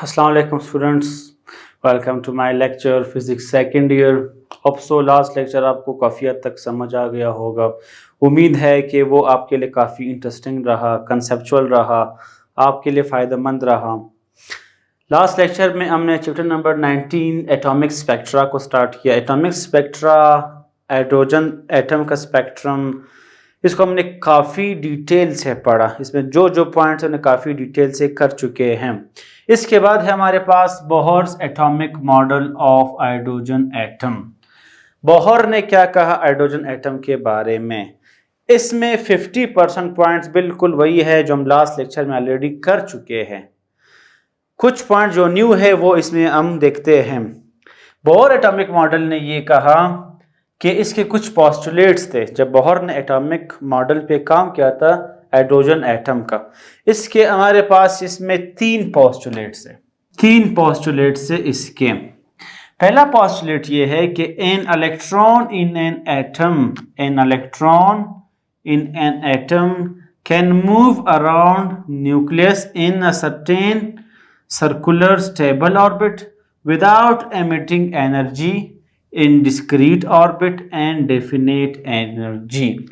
अस्सलाम वालेकुम students, welcome to my lecture physics second year. Hope so last lecture आपको काफ़ी हद तक समझ आ गया होगा। उम्मीद है कि वो आपके लिए काफ़ी इंटरेस्टिंग रहा, कंसेप्चुअल रहा, आपके लिए फ़ायदेमंद रहा। लास्ट लेक्चर में हमने चैप्टर नंबर 19 एटॉमिक स्पेक्ट्रा को स्टार्ट किया। एटॉमिक स्पेक्ट्रा, हाइड्रोजन एटम का स्पेक्ट्रम, इसको हमने काफ़ी डिटेल से पढ़ा। इसमें जो जो पॉइंट्स हमने काफ़ी डिटेल से कर चुके हैं। इसके बाद है हमारे पास Bohr's atomic model of hydrogen atom. Bohr ने क्या कहा हाइड्रोजन एटम के बारे में? इसमें 50% पॉइंट्स बिल्कुल वही है जो हम लास्ट लेक्चर में ऑलरेडी कर चुके हैं। कुछ पॉइंट जो न्यू है वो इसमें हम देखते हैं। बोहर एटॉमिक मॉडल ने ये कहा कि इसके कुछ पोस्टुलेट्स थे। जब बोहर ने एटॉमिक मॉडल पे काम किया था हाइड्रोजन एटम का, इसके हमारे पास इसमें तीन पोस्टुलेट्स है इसके। पहला पोस्टुलेट ये है कि an electron in an atom can move around nucleus in a certain circular stable orbit without emitting energy in discrete orbit and definite energy.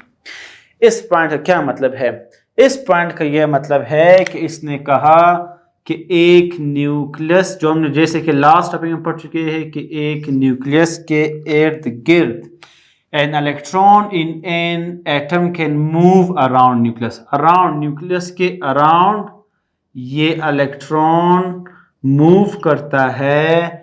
इस पॉइंट का क्या मतलब है? इस पॉइंट का यह मतलब है कि इसने कहा कि एक न्यूक्लियस, जो हमने जैसे कि लास्ट टॉपिक में पढ़ चुके हैं कि एक न्यूक्लियस के इर्द गिर्द an electron in an atom can move around nucleus के अराउंड ये इलेक्ट्रॉन मूव करता है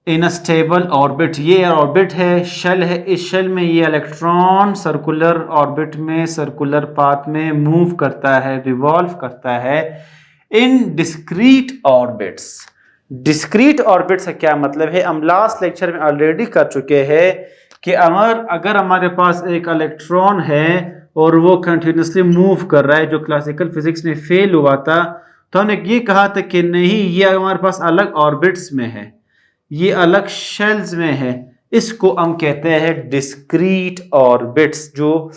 इन अ स्टेबल ऑर्बिट। ये ऑर्बिट है, शेल है। इस शेल में ये इलेक्ट्रॉन सर्कुलर ऑर्बिट में, सर्कुलर पाथ में मूव करता है, रिवॉल्व करता है इन डिस्क्रीट ऑर्बिट्स। डिस्क्रीट ऑर्बिट्स का क्या मतलब है? हम लास्ट लेक्चर में ऑलरेडी कर चुके हैं कि अगर हमारे पास एक इलेक्ट्रॉन है और वो कंटिन्यूसली मूव कर रहा है, जो क्लासिकल फिजिक्स में फेल हुआ था, तो हमने ये कहा था कि नहीं, ये हमारे पास अलग ऑर्बिट्स में है, ये अलग शेल्स में है। इसको हम कहते हैं डिस्क्रीट ऑर्बिट्स, जो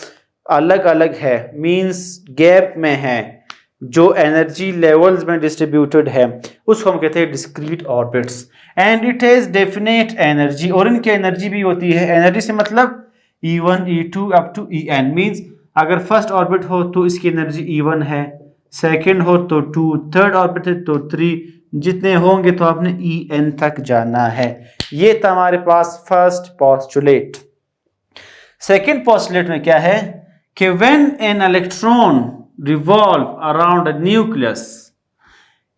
अलग अलग है, मींस गैप में है, जो एनर्जी लेवल्स में डिस्ट्रीब्यूटेड है, उसको हम कहते हैं discrete orbits. And it has definite energy, और इनकी एनर्जी भी होती है। एनर्जी से मतलब E1 E2 up to En, means अगर फर्स्ट ऑर्बिट हो तो इसकी एनर्जी E1 है, सेकेंड हो तो 2, थर्ड ऑर्बिट है तो 3, जितने होंगे तो आपने En तक जाना है। ये था हमारे पास फर्स्ट पोस्टुलेट। सेकेंड पोस्टुलेट में क्या है कि when an electron revolve around a nucleus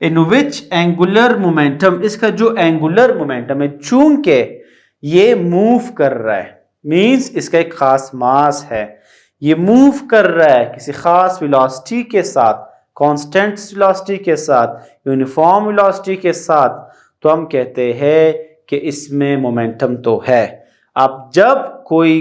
in which angular momentum, इसका जो एंगुलर मोमेंटम है, चूंकि ये मूव कर रहा है, मींस इसका एक खास मास है, ये मूव कर रहा है किसी खास वेलोसिटी के साथ, कांस्टेंट वेलोसिटी के साथ, यूनिफॉर्म वेलोसिटी के साथ, तो हम कहते हैं कि इसमें मोमेंटम तो है। अब जब कोई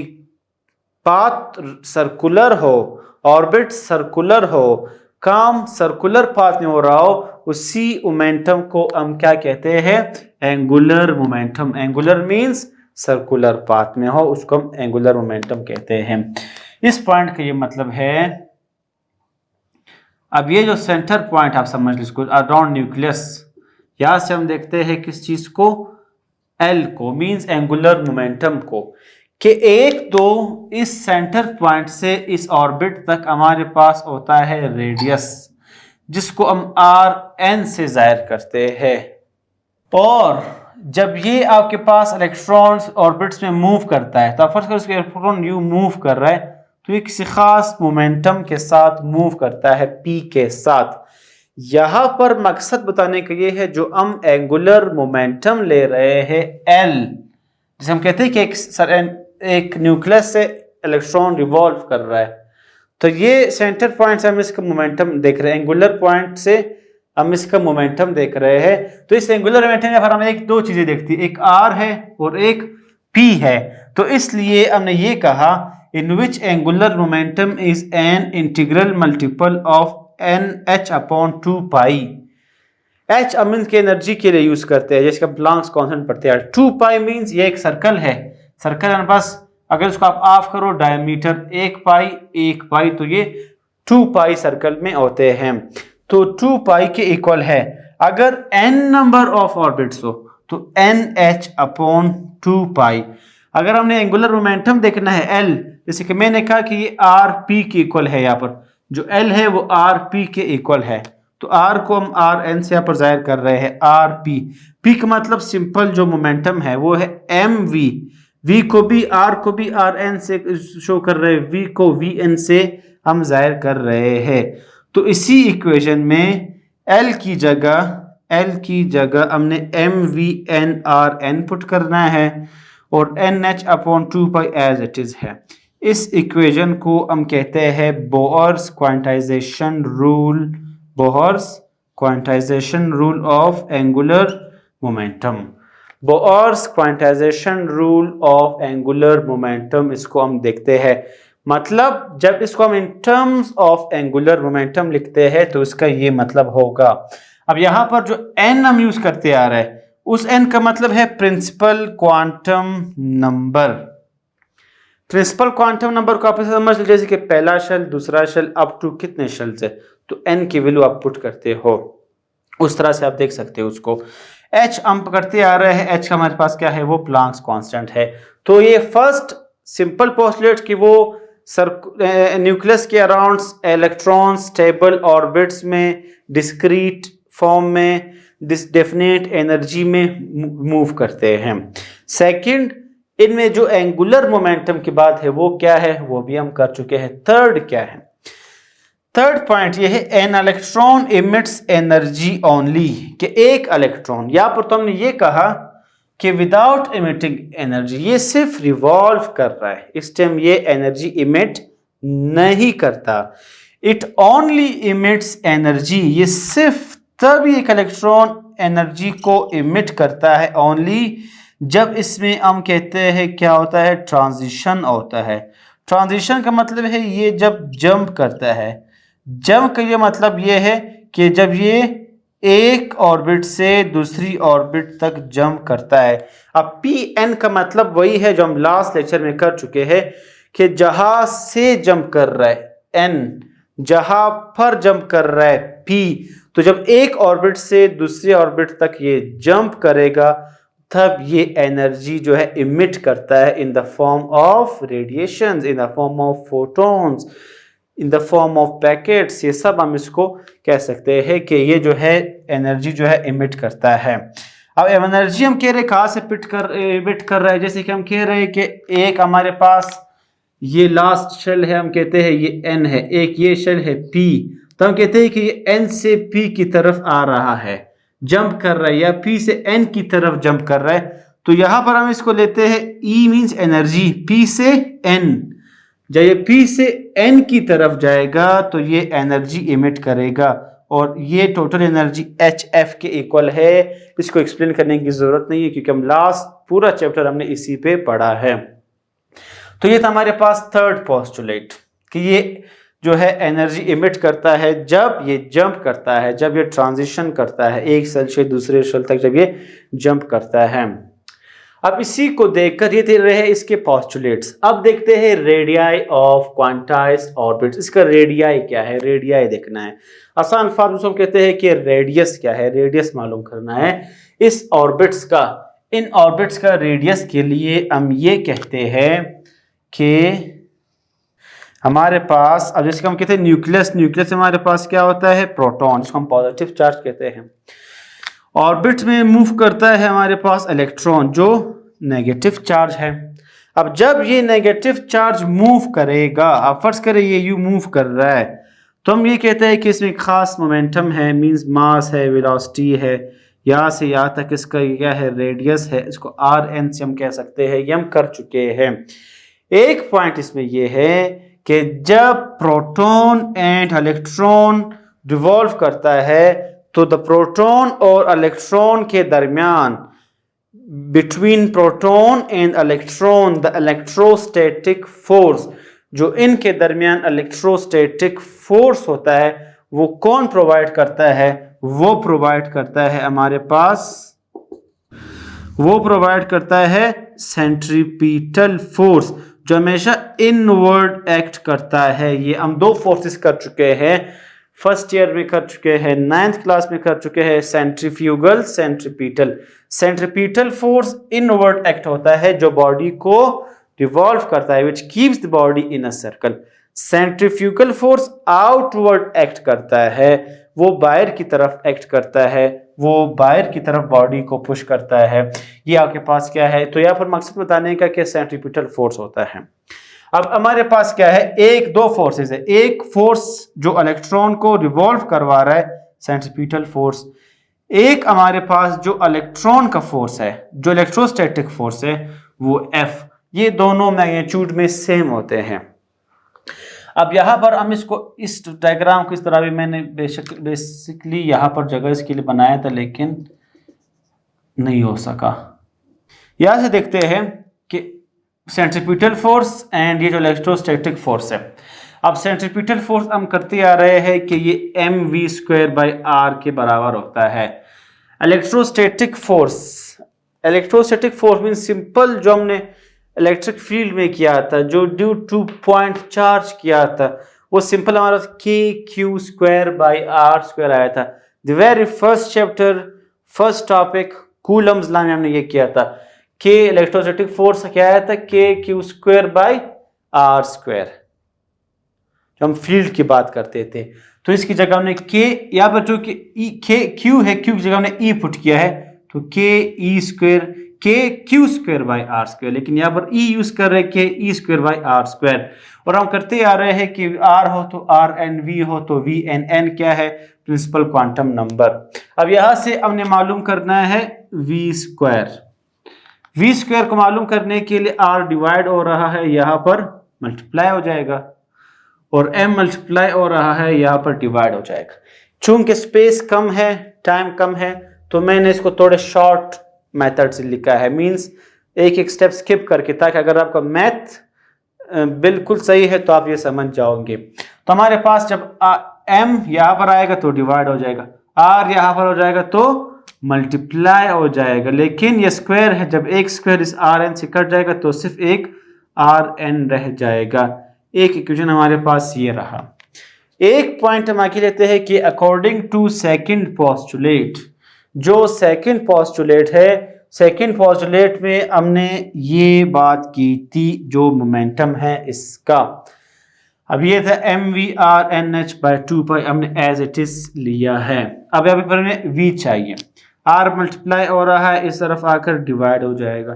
पाथ सर्कुलर हो, ऑर्बिट सर्कुलर हो, काम सर्कुलर पाथ में हो रहा हो, उसी मोमेंटम को हम क्या कहते हैं? Angular momentum. Angular means circular path में हो, उसको हम एंगुलर मोमेंटम कहते हैं। इस पॉइंट का ये मतलब है। अब ये जो सेंटर पॉइंट आप समझ लीजिए, इसको अराउंड न्यूक्लियस, यहां से हम देखते हैं किस चीज को? L को, मींस एंगुलर मोमेंटम को, कि एक तो इस सेंटर पॉइंट से इस ऑर्बिट तक हमारे पास होता है रेडियस, जिसको हम Rn से जाहिर करते हैं। और जब ये आपके पास इलेक्ट्रॉन्स ऑर्बिट्स में मूव करता है, तो फर्स्ट करो इसके इलेक्ट्रॉन यू मूव कर रहा है, तो एक किसी खास मोमेंटम के साथ मूव करता है, P के साथ। यहां पर मकसद बताने का ये है, जो हम एंगुलर मोमेंटम ले रहे हैं L, जिसे हम कहते हैं कि एक न्यूक्लियस से इलेक्ट्रॉन रिवॉल्व कर रहा है, तो ये सेंटर पॉइंट से हम इसका मोमेंटम देख रहे हैं, एंगुलर पॉइंट से हम इसका मोमेंटम देख रहे हैं। तो इस एंगुलर मोमेंटम में हम एक दो चीजें देखती है, एक R है और एक P है। तो इसलिए हमने ये कहा in which angular momentum is an integral multiple of NH upon 2 pi. H हम इनकी एनर्जी के लिए यूज करते हैं, जिसका प्लांक्स कांस्टेंट पढ़ते हैं। 2 पाई मींस ये एक सर्कल है, सर्कल हमारे पास, अगर इसको आप ऑफ करो डायमीटर 1 पाई, तो ये 2 पाई सर्कल में होते हैं, तो 2 पाई के इक्वल है। अगर n नंबर ऑफ ऑर्बिट्स हो तो NH/2 पाई। अगर हमने एंगुलर मोमेंटम देखना है L, जैसे कि मैंने कहा कि ये RP के इक्वल है, यहाँ पर जो L है वो RP के इक्वल है, तो R को हम RN से यहाँ पर जाहिर कर रहे हैं RP। P का मतलब सिंपल जो मोमेंटम है वो है MV, V को भी R को भी RN से शो कर रहे हैं, V को VN से हम जाहिर कर रहे हैं। तो इसी इक्वेशन में L की जगह हमने MVNRN पुट करना है और NH/2 एज इट इज है। इस इक्वेशन को हम कहते हैं Bohr's quantization rule of angular momentum. Bohr's quantization rule of angular momentum, इसको हम देखते हैं। मतलब जब इसको हम in terms of angular momentum लिखते हैं तो इसका ये मतलब होगा। अब यहां पर जो n हम यूज करते आ रहे हैं उस n का मतलब है principal quantum number. Principal quantum number को आप समझ लीजिए जैसे कि पहला शेल, दूसरा शेल, अप टू कितने शेल से, तो n की वैल्यू आप पुट करते हो, उस तरह से आप देख सकते हो उसको। h हम करते आ रहे हैं, h हमारे पास क्या है, वो प्लांक्स कांस्टेंट है। तो ये फर्स्ट सिंपल पोस्टुलेट कि वो न्यूक्लियस के अराउंड इलेक्ट्रॉन्स स्टेबल ऑर्बिट्स में डिस्क्रीट फॉर्म में डेफिनेट एनर्जी में मूव करते हैं। सेकंड, इनमें जो एंगुलर मोमेंटम की बात है वो क्या है, वो भी हम कर चुके हैं। थर्ड क्या है, थर्ड पॉइंट ये है an electron emits energy only, कि एक इलेक्ट्रॉन, यहां पर तो हमने ये कहा कि विदाउट इमिटिंग एनर्जी, ये सिर्फ रिवॉल्व कर रहा है, इस टाइम ये एनर्जी इमिट नहीं करता। इट ओनली इमिट्स एनर्जी, ये सिर्फ तभी एक इलेक्ट्रॉन एनर्जी को इमिट करता है ओनली जब इसमें हम कहते हैं क्या होता है, ट्रांजिशन होता है। ट्रांजिशन का मतलब है ये जब जंप करता है। जंप का ये मतलब ये है कि जब ये एक ऑर्बिट से दूसरी ऑर्बिट तक जंप करता है। अब Pn का मतलब वही है जो हम लास्ट लेक्चर में कर चुके हैं कि जहां से जंप कर रहा है n, जहां पर जंप कर रहा है P, तो जब एक ऑर्बिट से दूसरी ऑर्बिट तक ये जंप करेगा तब ये एनर्जी जो है इमिट करता है in the form of radiations, in the form of photons, in the form of packets. ये सब हम इसको कह सकते हैं कि ये जो है एनर्जी जो है इमिट करता है। अब एनर्जी हम कह रहे कहाँ से इमिट कर रहा है, जैसे कि हम कह रहे हैं कि एक हमारे पास ये लास्ट शेल है, हम कहते हैं ये n है, एक ये शेल है P, तो हम कहते हैं कि ये n से P की तरफ आ रहा है, जंप कर रहा है, या P से n की तरफ जंप कर रहा है। तो यहां पर हम इसको लेते हैं E मींस एनर्जी, P से n, जब ये P से n की तरफ जाएगा तो ये एनर्जी इमिट करेगा और ये टोटल एनर्जी HF के इक्वल है। इसको एक्सप्लेन करने की जरूरत नहीं है क्योंकि हम लास्ट पूरा चैप्टर हमने इसी पे पढ़ा है। तो ये था हमारे पास थर्ड पोस्टुलेट कि ये जो है एनर्जी इमिट करता है जब ये जंप करता है, जब ये ट्रांजिशन करता है एक सेल से दूसरे सेल तक, जब ये जंप करता है। अब इसी को देखकर ये रहे इसके पोस्टुलेट्स। अब देखते हैं रेडियाई ऑफ क्वांटाइज्ड ऑर्बिट्स। इसका रेडियाई क्या है, रेडियाई देखना है। आसान अल्फाज में हम कहते हैं कि रेडियस क्या है, रेडियस मालूम करना है इस ऑर्बिट्स का। इन ऑर्बिट्स का रेडियस के लिए हम ये कहते हैं कि हमारे पास, अब जैसे हम कहते हैं न्यूक्लियस, न्यूक्लियस हमारे पास क्या होता है, प्रोटॉन, जिसको हम पॉजिटिव चार्ज कहते हैं। ऑर्बिट में मूव करता है हमारे पास इलेक्ट्रॉन जो नेगेटिव चार्ज है। अब जब ये नेगेटिव चार्ज मूव करेगा, आप फर्ज करें ये यू मूव कर रहा है, तो हम ये कहते हैं कि इसमें खास मोमेंटम है, मींस मास है, वेलोसिटी है, यहाँ से यहाँ तक इसका क्या है, रेडियस है, इसको RN से हम कह सकते हैं, ये हम कर चुके हैं। एक पॉइंट इसमें ये है कि जब प्रोटॉन एंड इलेक्ट्रॉन रिवॉल्व करता है तो द प्रोटॉन और इलेक्ट्रॉन के दरमियान, between proton and electron, the electrostatic force, जो इनके दरमियान इलेक्ट्रोस्टैटिक फोर्स होता है वो कौन प्रोवाइड करता है, वो प्रोवाइड करता है हमारे पास, वो प्रोवाइड करता है सेंट्रीपिटल फोर्स, जो हमेशा इनवर्ड एक्ट करता है। ये हम दो फोर्सेस कर चुके हैं। फर्स्ट ईयर में कर चुके हैं, 9th क्लास में कर चुके हैं। Centrifugal, centripetal. Centripetal force inward act होता है जो बॉडी को रिवॉल्व करता है, which keeps the body in a circle. Centrifugal force outward act करता है, वो बाहर की तरफ एक्ट करता है, वो बाहर की तरफ बॉडी को पुश करता है। ये आपके पास क्या है, तो यहाँ पर मकसद बताने का कि सेंट्रीपिटल फोर्स होता है। अब हमारे पास क्या है, एक दो फोर्सेस है। एक फोर्स जो इलेक्ट्रॉन को रिवॉल्व करवा रहा है, सेंट्रीपिटल फोर्स। एक हमारे पास जो इलेक्ट्रॉन का फोर्स है, जो इलेक्ट्रोस्टैटिक फोर्स है, वो F। ये दोनों मैग्नीट्यूड में सेम होते हैं। अब यहाँ पर हम इसको, इस डायग्राम को इस तरह भी मैंने बेसिकली यहाँ पर जगह इसके लिए बनाया था, लेकिन नहीं हो सका। यहाँ से देखते हैं कि सेंट्रीपिटल फोर्स एंड ये जो इलेक्ट्रोस्टैटिक फोर्स है। अब सेंट्रीपिटल फोर्स हम करते आ रहे हैं कि ये mv²/r के बराबर होता है। इलेक्ट्रोस्टैटिक फोर्स मीन सिंपल जो हमने इलेक्ट्रिक फील्ड में किया था, जो ड्यू टू पॉइंट चार्ज किया था, वो सिंपल हमारा kq²/r² आया था। The very first chapter, first topic Coulomb's law में हमने ये किया था कि इलेक्ट्रोस्टैटिक फोर्स क्या आया था, kq²/r², जो हम फील्ड की बात करते थे। तो इसकी जगह हमने k, यहाँ पर जो कि q है, q की जगह हमने e पुट किया है, तो kq²/r², लेकिन यहाँ पर e यूज कर रहे हैं ke²/r²। और हम करते आ रहे हैं कि r हो तो r n, v हो तो v n, n क्या है, प्रिंसिपल क्वांटम नंबर। अब यहाँ से हमने मालूम करना है v² को मालूम करने के लिए r डिवाइड हो रहा है, यहाँ पर मल्टीप्लाई हो जाएगा, और m मल्टीप्लाई हो रहा है, यहाँ पर डिवाइड हो जाएगा। चूंकि स्पेस कम है, टाइम कम है, तो मैंने इसको थोड़े शॉर्ट मेथड से लिखा है, मींस एक एक स्टेप स्किप करके, ताकि अगर आपका मैथ बिल्कुल सही है तो आप ये समझ जाओगे। तो हमारे पास जब m यहाँ पर आएगा तो डिवाइड हो जाएगा, r यहाँ पर हो जाएगा तो मल्टीप्लाई हो जाएगा, लेकिन ये स्क्वायर है, जब एक स्क्वायर इस आर एन से कट जाएगा तो सिर्फ एक आर एन रह जाएगा। एक इक्वेशन हमारे पास ये रहा। एक पॉइंट हम आगे लेते हैं कि अकॉर्डिंग टू सेकंड पोस्टुलेट, जो सेकंड पोस्टुलेट है, सेकंड पोस्टुलेट में हमने ये बात की थी, जो मोमेंटम है इसका। अब ये था mv/r/nh/2π, हमने एज इट इज लिया है। अब यहाँ पर हमें v चाहिए, r मल्टीप्लाई हो रहा है, इस तरफ आकर डिवाइड हो जाएगा,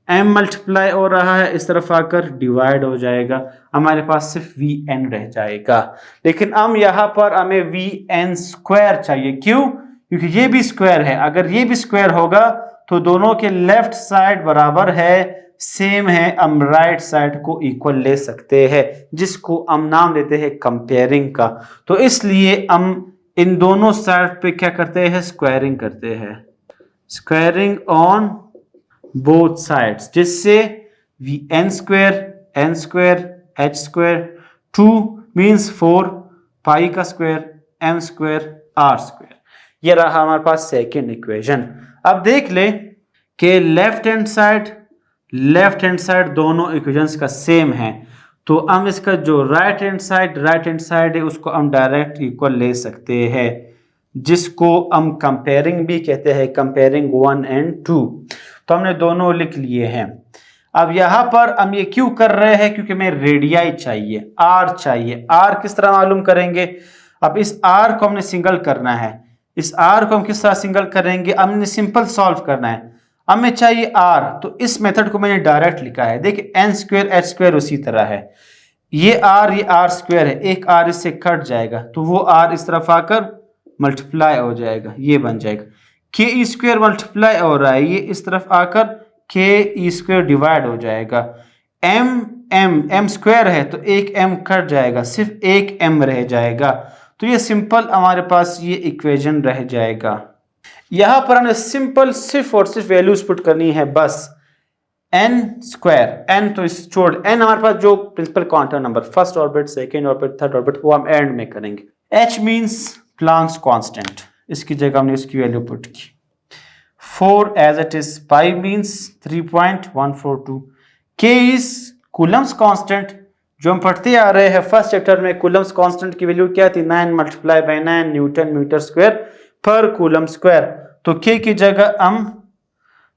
m मल्टीप्लाई हो रहा है, इस तरफ आकर डिवाइड हो जाएगा, हमारे पास सिर्फ vn रह जाएगा। लेकिन हम यहाँ पर हमें vn² चाहिए, क्यों? क्योंकि ये भी स्क्वायर है। अगर ये भी स्क्वायर होगा तो दोनों के लेफ्ट साइड बराबर है, सेम है, हम राइट साइड को इक्वल ले सकते हैं, जिसको हम नाम देते हैं कंपेयरिंग का। तो इसलिए हम इन दोनों साइड पे क्या करते हैं, स्क्वायरिंग करते हैं, स्क्वायरिंग ऑन बोथ साइड्स, जिससे n² h², 2 मीन्स 4, पाई का स्क्वायर, m² r²। ये रहा हमारे पास सेकेंड इक्वेशन। अब देख ले कि लेफ्ट हैंड साइड दोनों इक्वेशंस का सेम है, तो हम इसका जो राइट हैंड साइड है उसको हम डायरेक्ट इक्वल ले सकते हैं, जिसको हम कंपेयरिंग भी कहते हैं, कंपेयरिंग 1 and 2। तो हमने दोनों लिख लिए हैं। अब यहाँ पर हम ये क्यों कर रहे हैं, क्योंकि हमें रेडियाई चाहिए, r चाहिए। r किस तरह मालूम करेंगे? अब इस r को हमने सिंगल करना है, इस r को हम किस तरह सिंगल करेंगे, हमने सिंपल सॉल्व करना है। हमें चाहिए r, तो इस मेथड को मैंने डायरेक्ट लिखा है। देखिए n² h² उसी तरह है, ये r² है, एक r इससे कट जाएगा तो वो r इस तरफ आकर मल्टीप्लाई हो जाएगा, ये बन जाएगा। ke² मल्टीप्लाई हो रहा है, ये इस तरफ आकर ke² डिवाइड हो जाएगा। m² है तो एक m कट जाएगा, सिर्फ एक m रह जाएगा। तो ये सिंपल हमारे पास ये इक्वेशन रह जाएगा। यहाँ पर हमें सिंपल सिर्फ और सिर्फ वैल्यूज पुट करनी है बस। n², n तो इस छोड़, n हमारे पास जो principal quantum number, first orbit, second orbit, third orbit, वो हम एंड में करेंगे। h मीन्स प्लांक्स कांस्टेंट, इसकी जगह हमने इसकी वैल्यू पुट की। 4 as it is, pi means 3.142, k is Coulomb's constant, जो हम पढ़ते आ रहे हैं फर्स्ट चैप्टर में, कूलम्स कांस्टेंट की वैल्यू क्या थी, 9 multiply by 9 newton metre square पर कूलम स्क्वायर। तो के की जगह हम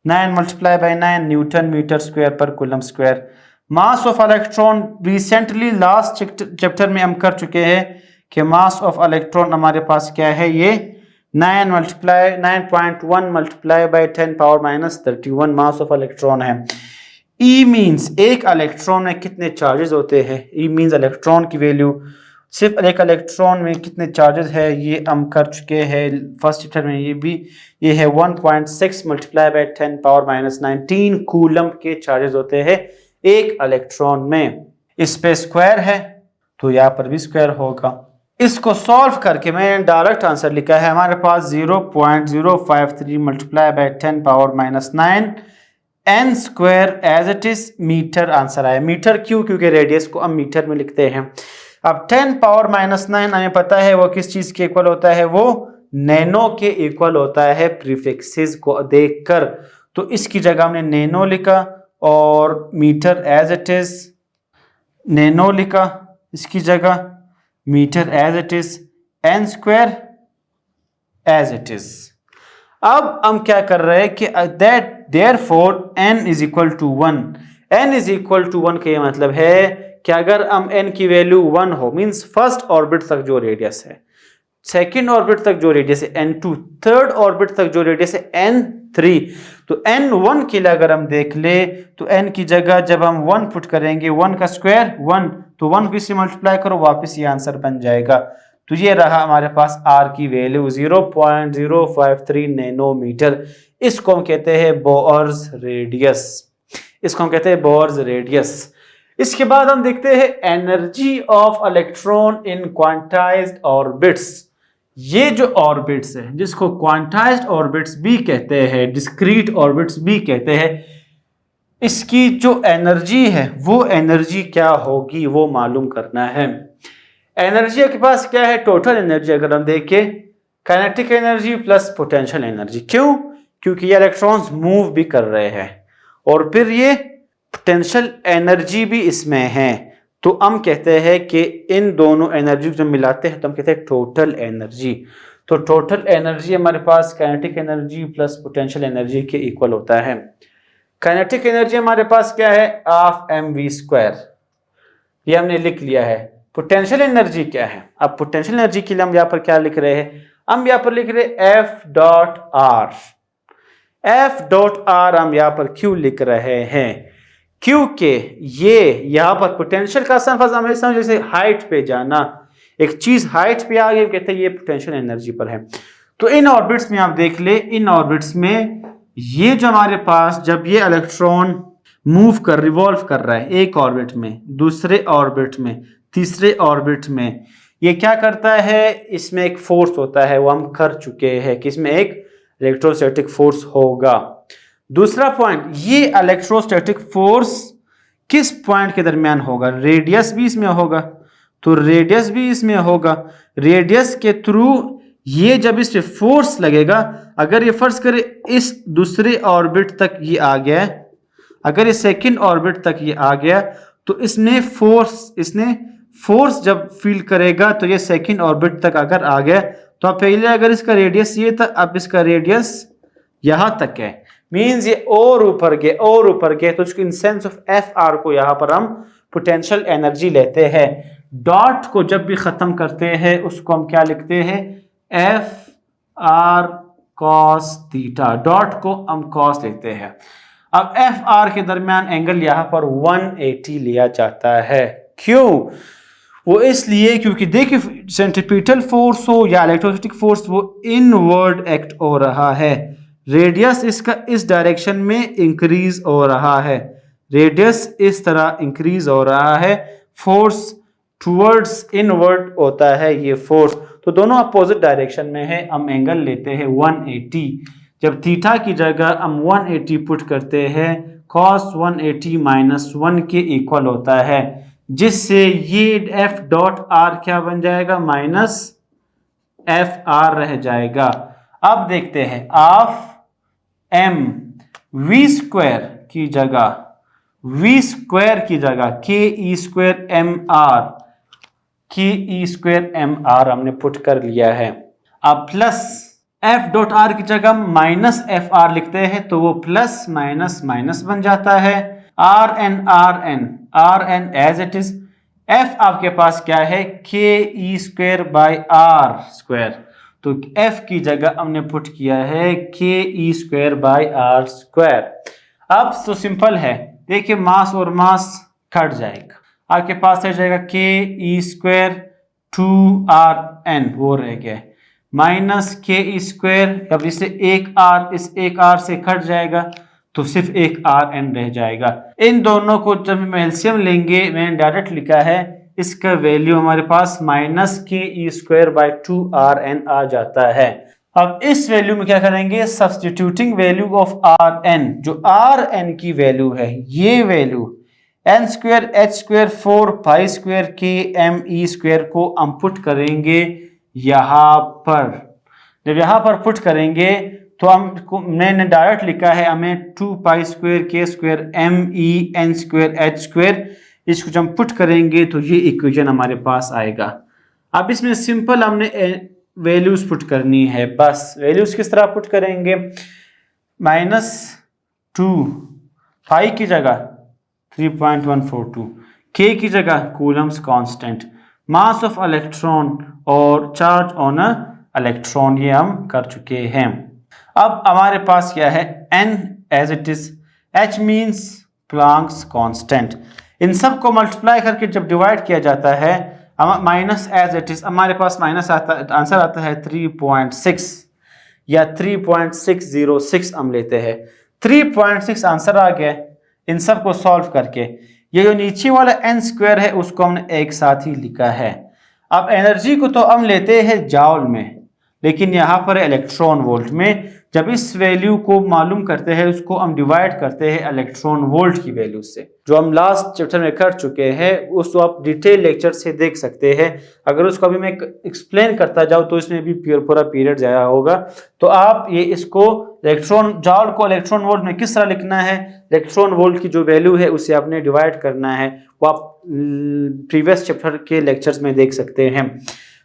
9 multiply by 9 newton metre square पर coulomb square. Mass of electron recently last chapter में हम कर चुके हैं कि मास ऑफ इलेक्ट्रॉन हमारे पास क्या है, ये 9.1 multiply by 10 power minus 31 mass of electron है। ई मीन्स एक इलेक्ट्रॉन में कितने चार्जेस होते हैं, ई मीन्स इलेक्ट्रॉन की वैल्यू, सिर्फ एक इलेक्ट्रॉन में कितने चार्जेस है ये हम कर चुके हैं फर्स्ट चैप्टर में। ये है 1.6 multiply by 10 power minus 19 coulomb के चार्जेस होते हैं एक इलेक्ट्रॉन में। इस पे स्क्वायर है तो यहाँ पर भी स्क्वायर होगा। इसको सॉल्व करके मैंने डायरेक्ट आंसर लिखा है हमारे पास 0.053 multiply by 10 power minus 9 n square as it is metre answer आया। मीटर क्यों, क्योंकि रेडियस को हम मीटर में लिखते हैं। अब 10 पावर माइनस 9 हमें पता है वो किस चीज के इक्वल होता है, वो नैनो के इक्वल होता है प्रीफिक्सेस को देखकर। तो इसकी जगह हमने नैनो लिखा और metre as it is nano लिखा, इसकी जगह metre as it is n square as it is. अब हम क्या कर रहे हैं कि that therefore n is equal to 1, n is equal to 1 का ये मतलब है कि अगर हम n की वैल्यू 1 हो, मींस फर्स्ट ऑर्बिट तक जो रेडियस है, सेकंड ऑर्बिट तक जो रेडियस है n2, थर्ड ऑर्बिट तक जो रेडियस है n3, तो n1 के लिए अगर हम देख ले तो n की जगह जब हम 1 पुट करेंगे, 1 का स्क्वायर 1, तो 1 को इससे मल्टीप्लाई करो, वापस ये आंसर बन जाएगा। तो ये रहा हमारे पास r की वैल्यू 0.053 नैनोमीटर। इसको हम कहते हैं बोर्स रेडियस, इसको हम कहते हैं बोर्स रेडियस। इसके बाद हम देखते हैं energy of electron in quantized orbits. ये जो ऑर्बिट्स है जिसको क्वांटाइज्ड ऑर्बिट्स भी कहते हैं, डिस्क्रीट ऑर्बिट्स भी कहते हैं, इसकी जो एनर्जी है वो एनर्जी क्या होगी वो मालूम करना है। एनर्जी के पास क्या है, टोटल एनर्जी अगर हम देखें, kinetic energy plus potential energy. क्यों, क्योंकि ये इलेक्ट्रॉन्स मूव भी कर रहे हैं और फिर ये पोटेंशियल एनर्जी भी इसमें है। तो हम कहते हैं कि इन दोनों एनर्जी को जब मिलाते हैं तो हम कहते हैं टोटल एनर्जी। तो टोटल एनर्जी हमारे पास kinetic energy plus potential energy के इक्वल होता है। काइनेटिक एनर्जी हमारे पास क्या है, हाफ mv², ये हमने लिख लिया है। पोटेंशियल एनर्जी क्या है, अब पोटेंशियल एनर्जी के लिए हम यहाँ पर क्या लिख रहे हैं, हम यहाँ पर लिख रहे हैं F.R। F.R हम यहाँ पर क्यों लिख रहे हैं, क्योंकि ये यहाँ पर पोटेंशियल का लफ्ज़ हमेशा जैसे हाइट पे जाना, एक चीज हाइट पे आ गई कहते हैं ये पोटेंशियल एनर्जी पर है। तो इन ऑर्बिट्स में आप देख ले, इन ऑर्बिट्स में ये जो हमारे पास जब ये इलेक्ट्रॉन मूव कर रिवॉल्व कर रहा है एक ऑर्बिट में, दूसरे ऑर्बिट में, तीसरे ऑर्बिट में, ये क्या करता है, इसमें एक फोर्स होता है, वो हम कर चुके हैं कि इसमें एक इलेक्ट्रोस्टैटिक फोर्स होगा। दूसरा पॉइंट, ये इलेक्ट्रोस्टैटिक फोर्स किस पॉइंट के दरमियान होगा, रेडियस भी इसमें होगा, तो रेडियस भी इसमें होगा। रेडियस के थ्रू ये जब इस पे फोर्स लगेगा, अगर ये फर्ज करे इस दूसरे ऑर्बिट तक ये आ गया, अगर ये सेकंड ऑर्बिट तक ये आ गया, तो इसने फोर्स जब फील करेगा तो ये सेकंड ऑर्बिट तक अगर आ गया, तो अब पहले अगर इसका रेडियस ये था, अब इसका रेडियस यहां तक है, मींस ये और ऊपर गए और ऊपर गए, तो इसको in sense of F R को यहां पर हम पोटेंशियल एनर्जी लेते हैं। डॉट को जब भी खत्म करते हैं उसको हम क्या लिखते हैं, F R cos theta, dot को हम कॉस लेते हैं। अब एफ आर के दरमियान एंगल यहां पर 180 लिया जाता है। क्यों, वो इसलिए क्योंकि देखिए सेंट्रीपिटल फोर्स हो या इलेक्ट्रोस्टैटिक फोर्स, वो इनवर्ड एक्ट हो रहा है, रेडियस इसका इस डायरेक्शन में इंक्रीज हो रहा है, रेडियस इस तरह इंक्रीज हो रहा है, फोर्स टुवर्ड्स इनवर्ड होता है ये फोर्स, तो दोनों अपोजिट डायरेक्शन में है। हम एंगल लेते हैं 180, जब थीटा की जगह हम 180 पुट करते हैं, cos 180 माइनस 1 के इक्वल होता है, जिससे ये एफ डॉट आर क्या बन जाएगा, माइनस एफ आर रह जाएगा। अब देखते हैं, हाफ एम वी स्क्वायर की जगह वी स्क्वायर की जगह के ई स्क्वायर एम आर, के ई स्क्वायर एम आर हमने पुट कर लिया है। अब प्लस एफ डॉट आर की जगह माइनस एफ आर लिखते हैं तो वो प्लस माइनस माइनस बन जाता है। R N R N, R N as it is. F आपके पास क्या है, K E square by R square, तो एफ की जगह हमने पुट किया है K E square by R square. अब तो सिंपल है, देखिए मास और मास कट जाएगा, आपके पास रह जाएगा के ई स्क्वायर 2r n, वो रह गया माइनस के ई स्क्वायर, अब इससे एक r, इस एक r से कट जाएगा तो सिर्फ एक आर एन रह जाएगा। इन दोनों को जब हम एलसीएम लेंगे, मैंने डायरेक्ट लिखा है, इसका वैल्यू हमारे पास minus K E square by 2r n आ जाता है। अब इस वैल्यू में क्या करेंगे, substituting value of R N, जो आर एन की वैल्यू है, ये value N square H square 4 pi square K M E square को हम पुट करेंगे यहाँ पर। जब यहाँ पर पुट करेंगे तो मैंने डायरेक्ट लिखा है, हमें 2 pi square K square M E N square H square, इसको जब हम पुट करेंगे तो ये इक्वेशन हमारे पास आएगा। अब इसमें सिंपल हमने वैल्यूज पुट करनी है, बस वैल्यूज किस तरह पुट करेंगे, -2 पाई की जगह 3.142, के की जगह Coulomb's constant, mass of electron और चार्ज ऑन अ इलेक्ट्रॉन, ये हम कर चुके हैं। अब हमारे पास क्या है, n as it is, h means Planck's constant, इन सब को मल्टीप्लाई करके जब डिवाइड किया जाता है, माइनस एज इट इज, हमारे पास माइनस आता, आंसर आता है 3.6 या 3.606 हम लेते हैं, 3.6 आंसर आ गया इन सब को सॉल्व करके। ये जो नीचे वाला n स्क्वायर है उसको हमने एक साथ ही लिखा है। अब एनर्जी को तो हम लेते हैं जाउल में, लेकिन यहाँ पर इलेक्ट्रॉन वोल्ट में। जब इस वैल्यू को मालूम करते हैं, उसको हम डिवाइड करते हैं इलेक्ट्रॉन वोल्ट की वैल्यू से, जो हम लास्ट चैप्टर में कर चुके हैं, उसको आप डिटेल लेक्चर से देख सकते हैं। अगर उसको अभी मैं एक्सप्लेन करता जाऊँ तो इसमें भी पूरा पीरियड जाया होगा। तो आप ये इसको इलेक्ट्रॉन जाउल को इलेक्ट्रॉन वोल्ट में किस तरह लिखना है, इलेक्ट्रॉन वोल्ट की जो वैल्यू है उसे आपने डिवाइड करना है, वो आप प्रीवियस चैप्टर के लेक्चर्स में देख सकते हैं।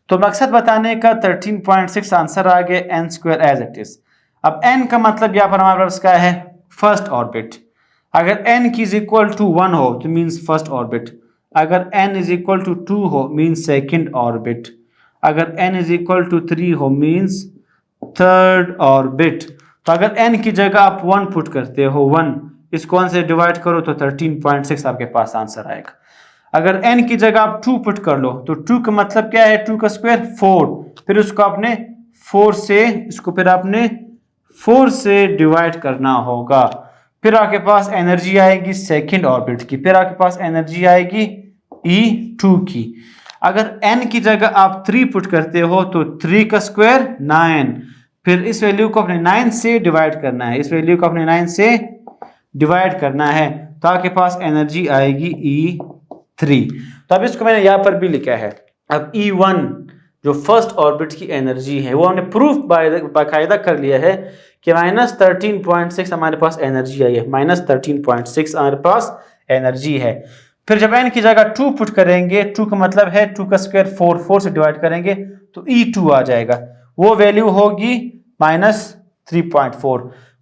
तो मकसद बताने का 13.6 आंसर आ गया, N square as it is. अब n का मतलब यहाँ पर हमारे पास क्या है, फर्स्ट ऑर्बिट। अगर n की इज इक्वल टू 1 हो तो मीन्स फर्स्ट ऑर्बिट, अगर n इज इक्वल टू 2 हो मीन्स सेकंड ऑर्बिट, अगर n इज इक्वल टू 3 हो मीन्स थर्ड ऑर्बिट। तो अगर n की जगह आप 1 पुट करते हो, 1, इसको 1 से डिवाइड करो तो 13.6 आपके पास आंसर आएगा। अगर n की जगह आप 2 पुट कर लो तो 2 का मतलब क्या है, 2 का स्क्वायर 4, फिर उसको आपने 4 से, इसको फिर आपने 4 से डिवाइड करना होगा, फिर आपके पास एनर्जी आएगी सेकंड ऑर्बिट की, फिर आपके पास एनर्जी आएगी E2 की। अगर n की जगह आप 3 पुट करते हो तो 3 का स्क्वायर 9, फिर इस वैल्यू को अपने 9 से डिवाइड करना है, इस वैल्यू को अपने 9 से डिवाइड करना है, तो आपके पास एनर्जी आएगी E3। तो अब इसको मैंने यहाँ पर भी लिखा है। अब E1 जो फर्स्ट ऑर्बिट की एनर्जी है, वो हमने प्रूफ बाकायदा कर लिया है कि -13.6 हमारे पास एनर्जी आई है, -13.6 हमारे पास एनर्जी है। फिर जब n की जगह 2 पुट करेंगे, 2 का मतलब है 2 का स्क्वायर 4, 4 से डिवाइड करेंगे तो E2 आ जाएगा, वो वैल्यू होगी -3.4।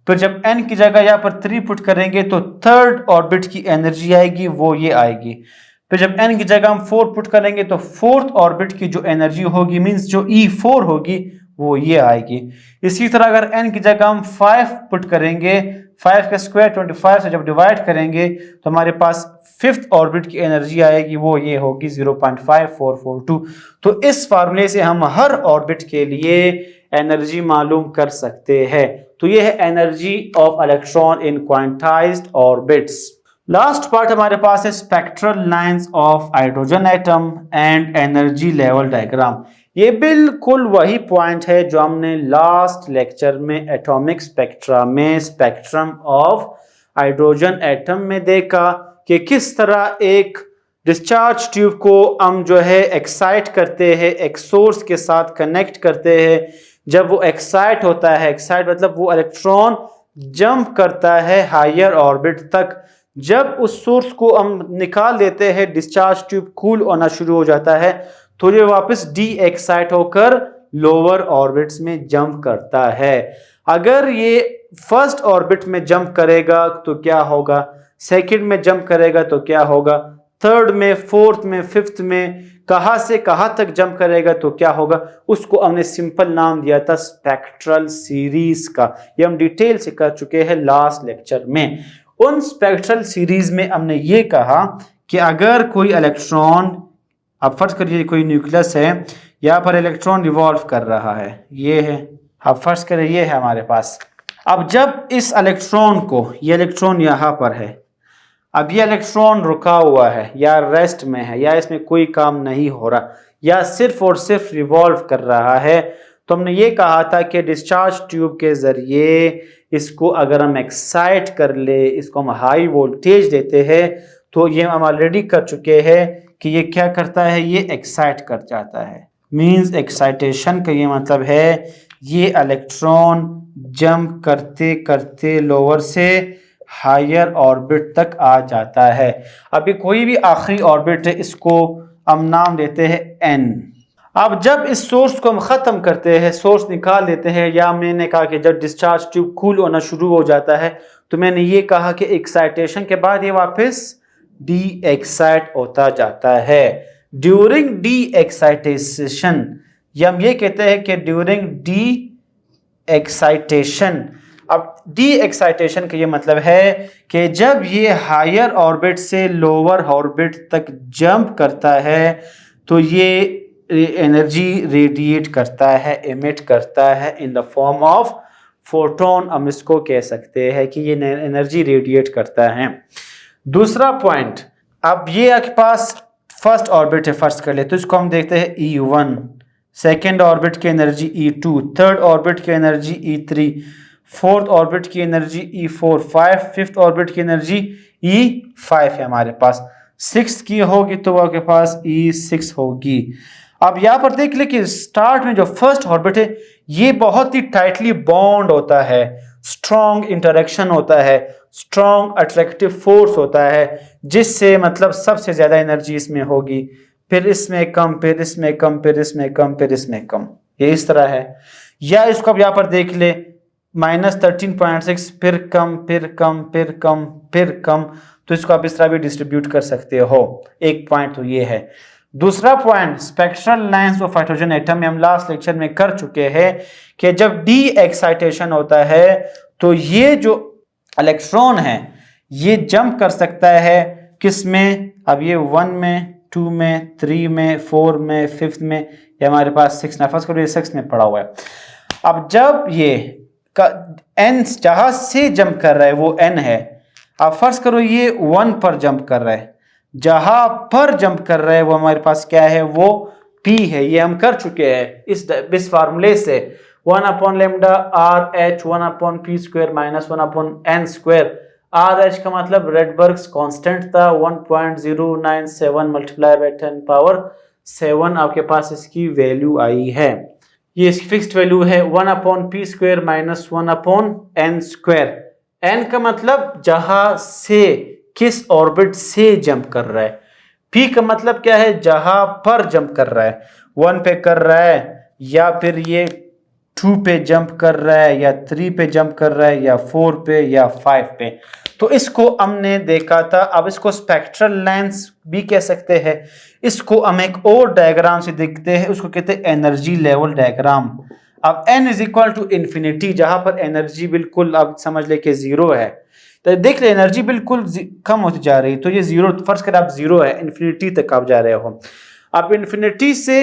फिर जब n की जगह यहाँ पर 3 पुट करेंगे तो थर्ड ऑर्बिट की एनर्जी आएगी, वो ये आएगी। फिर जब n की जगह हम 4 पुट करेंगे तो फोर्थ ऑर्बिट की जो एनर्जी होगी, मींस जो E4 होगी, वो ये आएगी। इसी तरह अगर n की जगह हम 5 पुट करेंगे, 5 का स्क्वायर 25 से जब डिवाइड करेंगे तो हमारे पास फिफ्थ ऑर्बिट की एनर्जी आएगी, वो ये होगी 0.5442। तो इस फार्मूले से हम हर ऑर्बिट के लिए एनर्जी मालूम कर सकते हैं। तो ये है energy of electron in quantized orbits. Last part हमारे पास है spectral lines of hydrogen atom and energy level diagram. ये बिल्कुल वही पॉइंट है जो हमने लास्ट लेक्चर में एटॉमिक स्पेक्ट्रा में स्पेक्ट्रम ऑफ हाइड्रोजन एटम में देखा कि किस तरह एक डिस्चार्ज ट्यूब को हम जो है एक्साइट करते हैं, एक सोर्स के साथ कनेक्ट करते हैं। जब वो एक्साइट होता है, एक्साइट मतलब वो इलेक्ट्रॉन जंप करता है हायर ऑर्बिट तक, जब उस सोर्स को हम निकाल देते हैं, डिस्चार्ज ट्यूब कूल होना शुरू हो जाता है, तो ये वापस डी एक्साइट होकर लोअर ऑर्बिट्स में जंप करता है। अगर ये फर्स्ट ऑर्बिट में जंप करेगा तो क्या होगा, सेकंड में जंप करेगा तो क्या होगा, थर्ड में, फोर्थ में, फिफ्थ में, कहां से कहां तक जंप करेगा तो क्या होगा, उसको हमने सिंपल नाम दिया था स्पेक्ट्रल सीरीज का। ये हम डिटेल से कर चुके हैं लास्ट लेक्चर में। उन स्पेक्ट्रल सीरीज में हमने ये कहा कि अगर कोई इलेक्ट्रॉन, अब फर्ज करिए कोई न्यूक्लियस है, यहाँ पर इलेक्ट्रॉन रिवॉल्व कर रहा है, ये है, अब फर्ज करें ये है हमारे पास। अब जब इस इलेक्ट्रॉन को, ये इलेक्ट्रॉन यहाँ पर है, अब ये इलेक्ट्रॉन रुका हुआ है या रेस्ट में है या इसमें कोई काम नहीं हो रहा या सिर्फ और सिर्फ रिवॉल्व कर रहा है, तो हमने ये कहा था कि डिस्चार्ज ट्यूब के जरिए इसको अगर हम एक्साइट कर ले, इसको हम हाई वोल्टेज देते हैं, तो ये हम ऑलरेडी कर चुके हैं कि ये क्या करता है, ये एक्साइट कर जाता है। मींस एक्साइटेशन का ये मतलब है ये इलेक्ट्रॉन जंप करते करते लोअर से हायर ऑर्बिट तक आ जाता है। अभी कोई भी आखिरी ऑर्बिट है, इसको हम नाम देते हैं एन। अब जब इस सोर्स को हम ख़त्म करते हैं, सोर्स निकाल देते हैं, या मैंने कहा कि जब डिस्चार्ज ट्यूब कूल होना शुरू हो जाता है, तो मैंने ये कहा कि एक्साइटेशन के बाद ये वापस डी एक्साइट होता जाता है। ड्यूरिंग डी एक्साइटेशन, या हम ये कहते हैं कि ड्यूरिंग डी एक्साइटेशन, अब डी एक्साइटेशन का ये मतलब है कि जब ये हायर ऑर्बिट से लोअर ऑर्बिट तक जंप करता है तो ये एनर्जी रेडिएट करता है, एमिट करता है in the form of photon. हम इसको कह सकते हैं कि ये एनर्जी रेडिएट करता है। दूसरा पॉइंट, अब ये आपके पास फर्स्ट ऑर्बिट है, फर्स्ट कर ले तो इसको हम देखते हैं E1, सेकेंड ऑर्बिट की एनर्जी E2, थर्ड ऑर्बिट की एनर्जी E3, फोर्थ ऑर्बिट की एनर्जी E4, फिफ्थ ऑर्बिट की एनर्जी E5 है हमारे पास, सिक्स की होगी तो आपके पास E6 होगी। अब यहाँ पर देख ले कि स्टार्ट में जो फर्स्ट ऑर्बिट है ये बहुत ही टाइटली बॉन्ड होता है, स्ट्रॉन्ग इंटरेक्शन होता है, स्ट्रॉन्ग अट्रैक्टिव फोर्स होता है, जिससे मतलब सबसे ज्यादा एनर्जी इसमें होगी, फिर इसमें कम, फिर इसमें कम, फिर इसमें कम, फिर इसमें कम, ये इस तरह है। या इसको अब यहाँ पर देख ले -13.6, फिर कम, फिर कम, फिर कम, फिर कम, तो इसको आप इस तरह भी डिस्ट्रीब्यूट कर सकते हो। एक पॉइंट तो ये है। दूसरा point, spectral length of hydrogen atom में हम लास्ट लेक्चर में कर चुके हैं कि जब डी एक्साइटेशन होता है तो ये जो इलेक्ट्रॉन है ये जंप कर सकता है किस में, अब ये 1 में, 2 में, 3 में, 4 में, 5 में, ये हमारे पास 6 नफस करो, ये 6 में पड़ा हुआ है। अब जब ये एन जहां से जंप कर रहा है वो एन है, अब फर्ज करो ये 1 पर जंप कर रहा है, जहां पर जंप कर रहा है वो हमारे पास क्या है, वो P है। ये हम कर चुके हैं इस फार्मूले से, 1/λ RH 1/p² - 1/n²। RH का मतलब रेडबर्ग्स कांस्टेंट था, 1.097 × 10⁻7 आपके पास इसकी वैल्यू आई है। ये इसकी फिक्स्ड वैल्यू है 1/p² - 1/n²। n का मतलब जहां से, किस ऑर्बिट से जंप कर रहा है। p का मतलब क्या है, जहां पर जंप कर रहा है, 1 पे कर रहा है या फिर ये 2 पे जंप कर रहा है या 3 पे जंप कर रहा है या 4 पे या 5 पे। तो इसको हमने देखा था। अब इसको स्पेक्ट्रल लेंथ भी कह सकते हैं। इसको हम एक और डायग्राम से देखते हैं, उसको कहते हैं एनर्जी लेवल डायग्राम। अब n = इन्फिनिटी, जहां पर एनर्जी बिल्कुल अब समझ ले कि जीरो है, तो देख ले एनर्जी बिल्कुल कम होती जा रही है, तो ये जीरो, फर्ज कर आप जीरो है, इन्फिनिटी तक आप जा रहे हो। अब इन्फिनिटी से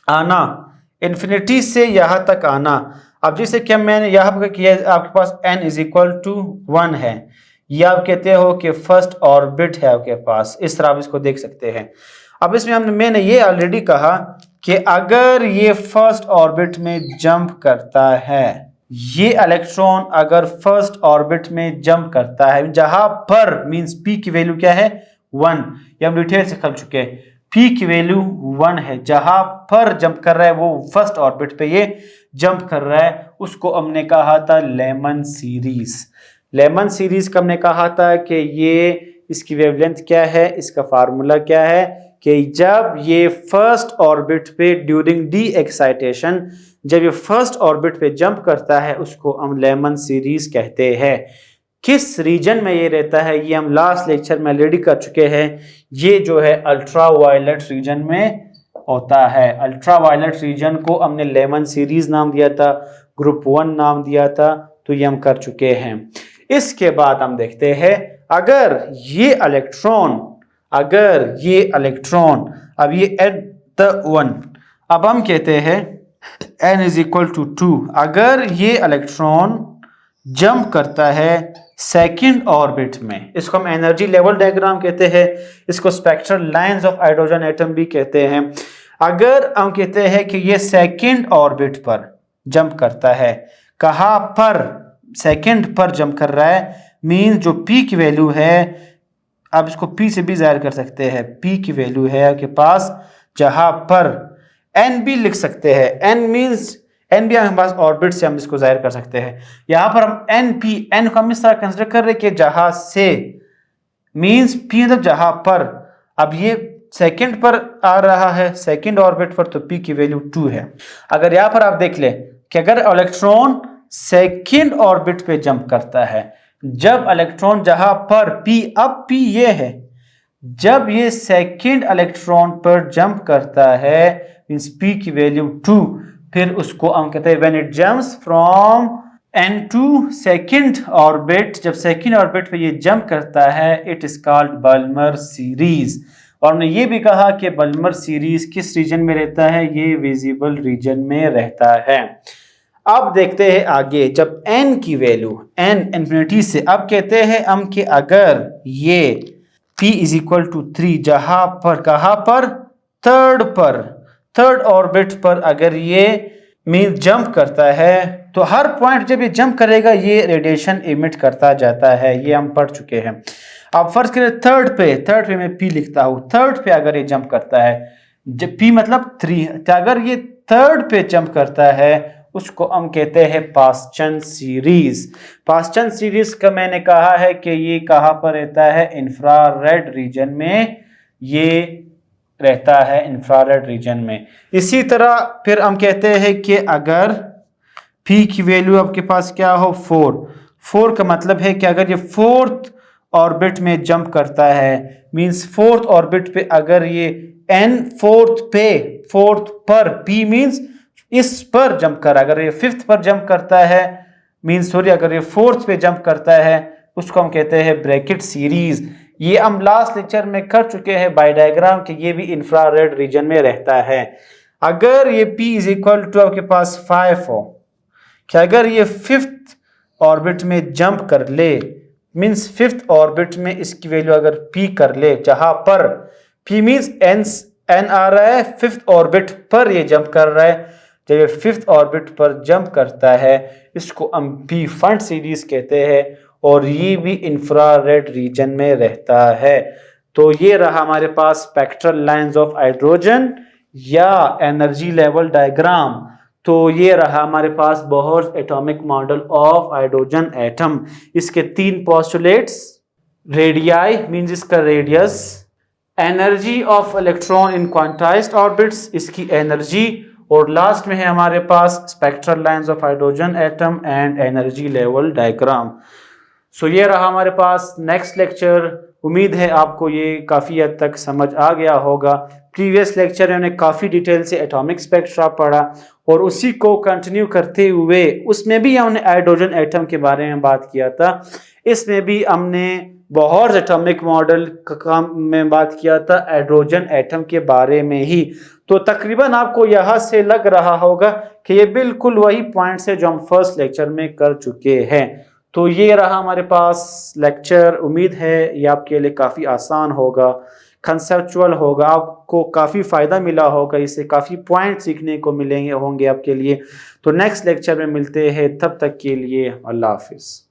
आना, इन्फिनिटी से यहाँ तक आना, अब जैसे कि मैंने यहाँ पर किया, आपके पास n = 1 है, या आप कहते हो कि फर्स्ट ऑर्बिट है आपके पास, इस तरह आप इसको देख सकते हैं। अब इसमें मैंने ये ऑलरेडी कहा कि अगर ये फर्स्ट ऑर्बिट में जंप करता है, ये इलेक्ट्रॉन अगर फर्स्ट ऑर्बिट में जंप करता है, जहां पर मींस P की वैल्यू क्या है, 1, ये हम डिटेल से कर चुके हैं। P की वैल्यू 1 है, जहां पर जंप कर रहा है वो फर्स्ट ऑर्बिट पे ये जंप कर रहा है, उसको हमने कहा था लेमन सीरीज। लेमन सीरीज का हमने कहा था कि ये इसकी वेवलेंथ क्या है, इसका फार्मूला क्या है कि जब ये फर्स्ट ऑर्बिट पे ड्यूरिंग डी एक्साइटेशन, जब ये फर्स्ट ऑर्बिट पे जंप करता है उसको हम लेमन सीरीज कहते हैं। किस रीजन में ये रहता है ये हम लास्ट लेक्चर में ऑलरेडी कर चुके हैं। ये जो है अल्ट्रा वायलेट रीजन में होता है। अल्ट्रा वायलेट रीजन को हमने लेमन सीरीज नाम दिया था, ग्रुप 1 नाम दिया था, तो ये हम कर चुके हैं। इसके बाद हम देखते हैं अगर ये इलेक्ट्रॉन अब ये एट द 1, अब हम कहते हैं n इज इक्वल टू 2, अगर ये इलेक्ट्रॉन जंप करता है सेकंड ऑर्बिट में, इसको हम एनर्जी लेवल डायग्राम कहते हैं, इसको spectral lines of hydrogen atom भी कहते हैं। अगर हम कहते हैं कि ये सेकंड ऑर्बिट पर जंप करता है, कहाँ पर, सेकंड पर जंप कर रहा है, मीन जो पी की वैल्यू है, आप इसको पी से भी जाहिर कर सकते हैं, पी की वैल्यू है आपके पास जहां पर एन भी लिख सकते हैं, एन मीन्स एन भी हमारे पास ऑर्बिट से हम इसको जाहिर कर सकते हैं। यहां पर हम एन को हम इस तरह कंसिडर कर रहे हैं कि जहां से मीन्स पी मतलब जहां पर, अब ये सेकंड पर आ रहा है, सेकंड ऑर्बिट पर, तो पी की वैल्यू 2 है। अगर यहां पर आप देख ले कि अगर इलेक्ट्रॉन सेकंड ऑर्बिट पे जंप करता है, जब इलेक्ट्रॉन जहां पर पी, अब पी ये है, जब ये सेकंड इलेक्ट्रॉन पर जंप करता है मींस पी की वैल्यू 2, फिर उसको हम कहते हैं when it jumps from N to second orbit, जब सेकंड ऑर्बिट पे ये जंप करता है it is called Balmer series. और हमने ये भी कहा कि बल्मर सीरीज किस रीजन में रहता है, ये विजिबल रीजन में रहता है। अब देखते हैं आगे, जब n की वैल्यू n इंफिनिटी से, अब कहते हैं हम कि अगर ये p इज इक्वल टू 3, जहां पर, कहां पर, थर्ड ऑर्बिट पर अगर ये मीन जंप करता है, तो हर पॉइंट जब ये जंप करेगा ये रेडिएशन इमिट करता जाता है, ये हम पढ़ चुके हैं। अब फर्स्ट करें थर्ड पे मैं p लिखता हूं, थर्ड पे अगर ये जंप करता है, जब p मतलब 3, तो अगर ये थर्ड पे जंप करता है उसको हम कहते हैं पास्चन सीरीज। पास्चन सीरीज का मैंने कहा है कि ये कहां पर रहता है, इंफ्रारेड रीजन में ये रहता है, इंफ्रारेड रीजन में। इसी तरह फिर हम कहते हैं कि अगर p की वैल्यू आपके पास क्या हो 4 का मतलब है कि अगर ये फोर्थ ऑर्बिट में जंप करता है, मींस फोर्थ ऑर्बिट पे अगर ये n फोर्थ पर, p मींस इस पर जंप कर, अगर ये फिफ्थ पर जंप करता है, मींस सॉरी अगर ये फोर्थ पे जंप करता है उसको हम कहते हैं ब्रैकेट सीरीज। ये हम लास्ट लेक्चर में कर चुके हैं बाय डायग्राम कि ये भी इंफ्रारेड रीजन में रहता है। अगर ये p इज इक्वल टू आपके पास 5 हो, कि अगर ये फिफ्थ ऑर्बिट में जंप कर ले, मींस फिफ्थ ऑर्बिट में इसकी वैल्यू अगर p कर ले, जहां पर p मींस n आ रहा है, फिफ्थ ऑर्बिट पर ये जंप कर रहा है, जब ये फिफ्थ ऑर्बिट पर जंप करता है इसको हम p फंड सीरीज कहते हैं, और ये भी इंफ्रारेड रीजन में रहता है। तो ये रहा हमारे पास स्पेक्ट्रल लाइंस ऑफ हाइड्रोजन या एनर्जी लेवल डायग्राम। तो ये रहा हमारे पास Bohr's atomic model of hydrogen atom. इसके 3 पोस्टुलेट्स, रेडियाई मींस इसका radius, energy of electron in quantized orbits, इसकी एनर्जी, और लास्ट में है हमारे पास spectral lines of hydrogen atom and energy level diagram. So ये रहा हमारे पास नेक्स्ट लेक्चर। उम्मीद है आपको ये काफ़ी हद तक समझ आ गया होगा। प्रीवियस लेक्चर में हमने काफ़ी डिटेल से एटॉमिक स्पेक्ट्रा पढ़ा और उसी को कंटिन्यू करते हुए उसमें भी हमने हाइड्रोजन एटम के बारे में बात किया था। इसमें भी हमने बोहर्स एटॉमिक मॉडल का में बात किया था हाइड्रोजन एटम के बारे में ही। तो तकरीबन आपको यहाँ से लग रहा होगा कि ये बिल्कुल वही पॉइंट्स है जो हम फर्स्ट लेक्चर में कर चुके हैं। तो ये रहा हमारे पास लेक्चर। उम्मीद है ये आपके लिए काफ़ी आसान होगा, कंसेप्चुअल होगा, आपको काफ़ी फ़ायदा मिला होगा, इससे काफ़ी पॉइंट सीखने को मिलेंगे होंगे आपके लिए। तो नेक्स्ट लेक्चर में मिलते हैं, तब तक के लिए अल्लाह हाफिज़।